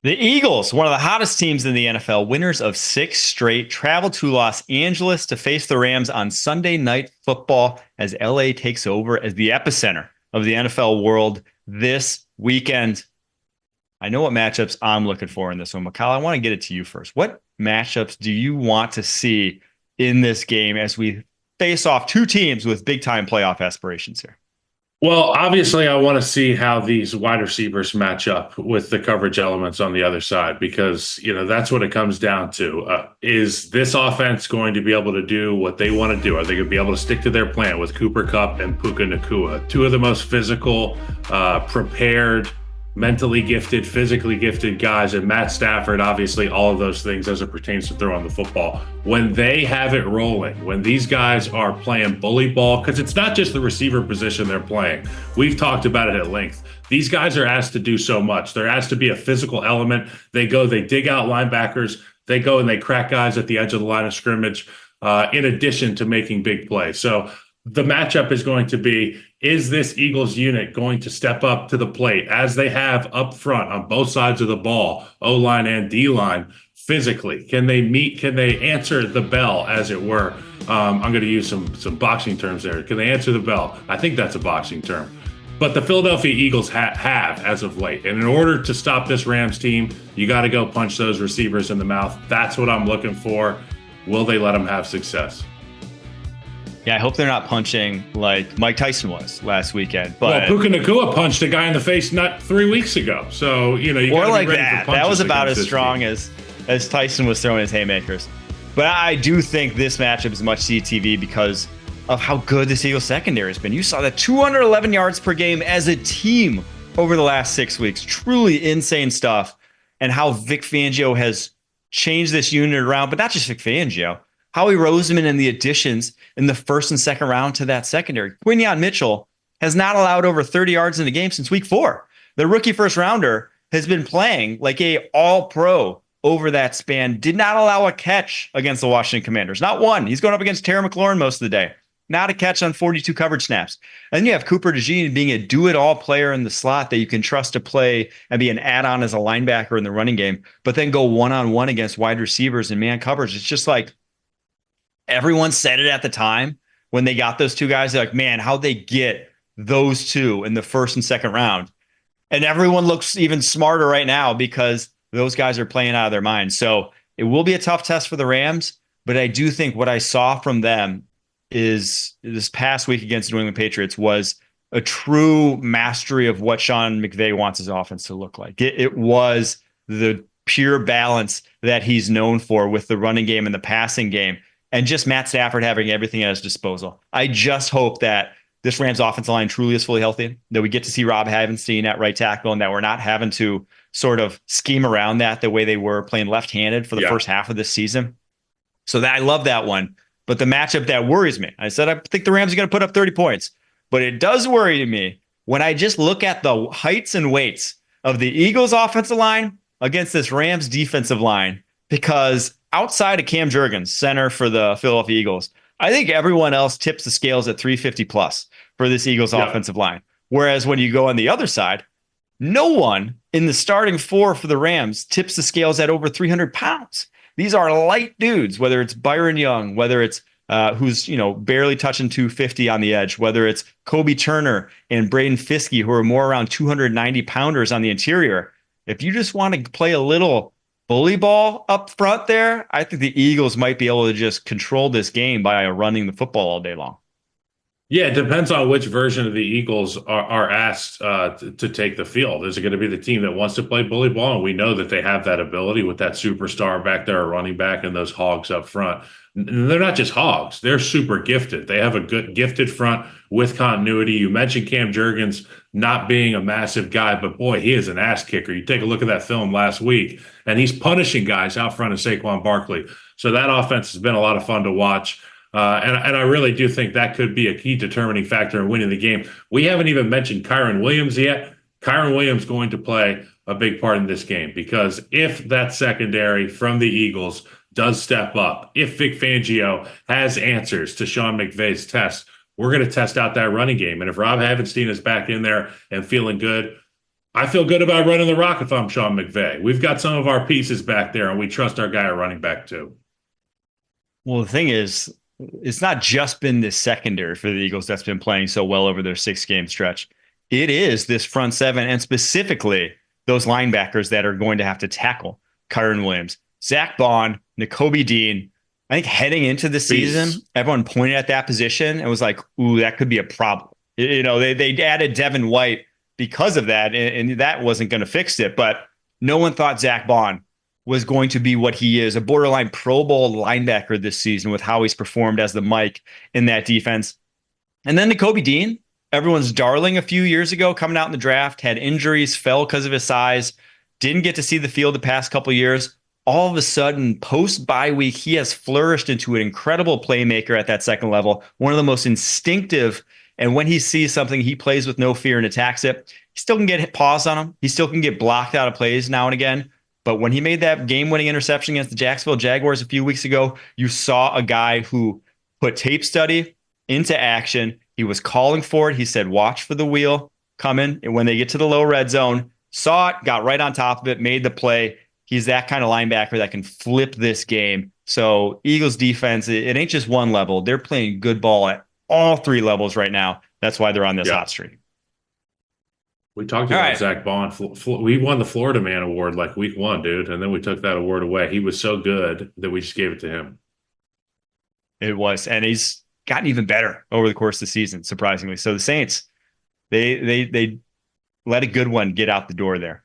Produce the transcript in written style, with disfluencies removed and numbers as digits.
The Eagles, one of the hottest teams in the NFL, winners of six straight, travel to Los Angeles to face the Rams on Sunday Night Football as LA takes over as the epicenter of the NFL world this weekend. I know what matchups I'm looking for in this one. Mikal, I want to get it to you first. What matchups do you want to see in this game as we face off two teams with big-time playoff aspirations here? Well, obviously, I want to see how these wide receivers match up with the coverage elements on the other side because, that's what it comes down to. Is this offense going to be able to do what they want to do? Are they going to be able to stick to their plan with Cooper Kupp and Puka Nacua, two of the most physical, prepared, mentally gifted, physically gifted guys, and Matt Stafford, obviously all of those things as it pertains to throwing the football. When they have it rolling, when these guys are playing bully ball, because it's not just the receiver position they're playing. We've talked about it at length. These guys are asked to do so much. They're asked to be a physical element. They dig out linebackers. They go and they crack guys at the edge of the line of scrimmage, in addition to making big plays. So the matchup is going to be, is this Eagles unit going to step up to the plate as they have up front on both sides of the ball, O-line and D-line, physically? Can they meet? Can they answer the bell, as it were? I'm going to use some boxing terms there. Can they answer the bell? I think that's a boxing term. But the Philadelphia Eagles have as of late. And in order to stop this Rams team, you got to go punch those receivers in the mouth. That's what I'm looking for. Will they let them have success? Yeah, I hope they're not punching like Mike Tyson was last weekend. But Puka Nacua punched a guy in the face not 3 weeks ago. So, you or like be ready that. for That was about as this strong team. as Tyson was throwing his haymakers. But I do think this matchup is much CTV because of how good this Eagles secondary has been. You saw that 211 yards per game as a team over the last 6 weeks. Truly insane stuff. And how Vic Fangio has changed this unit around, but not just Vic Fangio. Howie Roseman and the additions in the first and second round to that secondary. Quinyon Mitchell has not allowed over 30 yards in a game since week 4. The rookie first rounder has been playing like a all-pro over that span. Did not allow a catch against the Washington Commanders. Not one. He's going up against Terry McLaurin most of the day. Not a catch on 42 coverage snaps. And then you have Cooper DeJean being a do-it-all player in the slot that you can trust to play and be an add-on as a linebacker in the running game, but then go one-on-one against wide receivers and man coverage. It's just like, everyone said it at the time when they got those two guys. They're like, man, how'd they get those two in the first and second round? And everyone looks even smarter right now because those guys are playing out of their minds. So it will be a tough test for the Rams, but I do think what I saw from them is this past week against the New England Patriots was a true mastery of what Sean McVay wants his offense to look like. It was the pure balance that he's known for with the running game and the passing game. And just Matt Stafford having everything at his disposal. I just hope that this Rams offensive line truly is fully healthy, that we get to see Rob Havenstein at right tackle, and that we're not having to sort of scheme around that the way they were playing left-handed for the first half of this season. So that I love that one. But the matchup that worries me, I said I think the Rams are going to put up 30 points. But it does worry me when I just look at the heights and weights of the Eagles offensive line against this Rams defensive line, because outside of Cam Jurgens, center for the Philadelphia Eagles, I think everyone else tips the scales at 350 plus for this Eagles offensive line. Whereas when you go on the other side, no one in the starting four for the Rams tips the scales at over 300 pounds. These are light dudes, whether it's Byron Young, whether it's who's barely touching 250 on the edge, whether it's Kobe Turner and Braden Fiskey, who are more around 290 pounders on the interior. If you just want to play a little bully ball up front there, I think the Eagles might be able to just control this game by running the football all day long. Yeah, it depends on which version of the Eagles are asked to take the field. Is it going to be the team that wants to play bully ball? And we know that they have that ability with that superstar back there, a running back, and those hogs up front. They're not just hogs. They're super gifted. They have a good gifted front with continuity. You mentioned Cam Jurgens not being a massive guy, but boy, he is an ass kicker. You take a look at that film last week, and he's punishing guys out front of Saquon Barkley. So that offense has been a lot of fun to watch. And I really do think that could be a key determining factor in winning the game. We haven't even mentioned Kyron Williams yet. Kyron Williams going to play a big part in this game because if that secondary from the Eagles does step up, if Vic Fangio has answers to Sean McVay's test, we're going to test out that running game. And if Rob Havenstein is back in there and feeling good, I feel good about running the rock if I'm Sean McVay. We've got some of our pieces back there, and we trust our guy at running back too. Well, the thing is, it's not just been this secondary for the Eagles that's been playing so well over their 6 game stretch. It is this front seven, and specifically those linebackers that are going to have to tackle Kyron Williams, Zach Bond, Nakobe Dean. I think heading into the season, Peace. everyone pointed at that position and was like, ooh, that could be a problem. You know, they added Devin White because of that, and that wasn't going to fix it. But no one thought Zach Bond was going to be what he is, a borderline Pro Bowl linebacker this season with how he's performed as the Mike in that defense. And then Nakobe Dean, everyone's darling a few years ago, coming out in the draft, had injuries, fell because of his size, didn't get to see the field the past couple of years. All of a sudden, post bye week, he has flourished into an incredible playmaker at that second level, one of the most instinctive. And when he sees something, he plays with no fear and attacks it. He still can get paws on him. He still can get blocked out of plays now and again. But when he made that game-winning interception against the Jacksonville Jaguars a few weeks ago, you saw a guy who put tape study into action. He was calling for it. He said, watch for the wheel coming. And when they get to the low red zone, saw it, got right on top of it, made the play. He's that kind of linebacker that can flip this game. So Eagles defense, it ain't just one level. They're playing good ball at all 3 levels right now. That's why they're on this hot streak. We talked All about right. Zach Bond. We won the Florida Man Award like week 1, dude, and then we took that award away. He was so good that we just gave it to him. It was, and he's gotten even better over the course of the season, surprisingly. So the Saints, they let a good one get out the door there.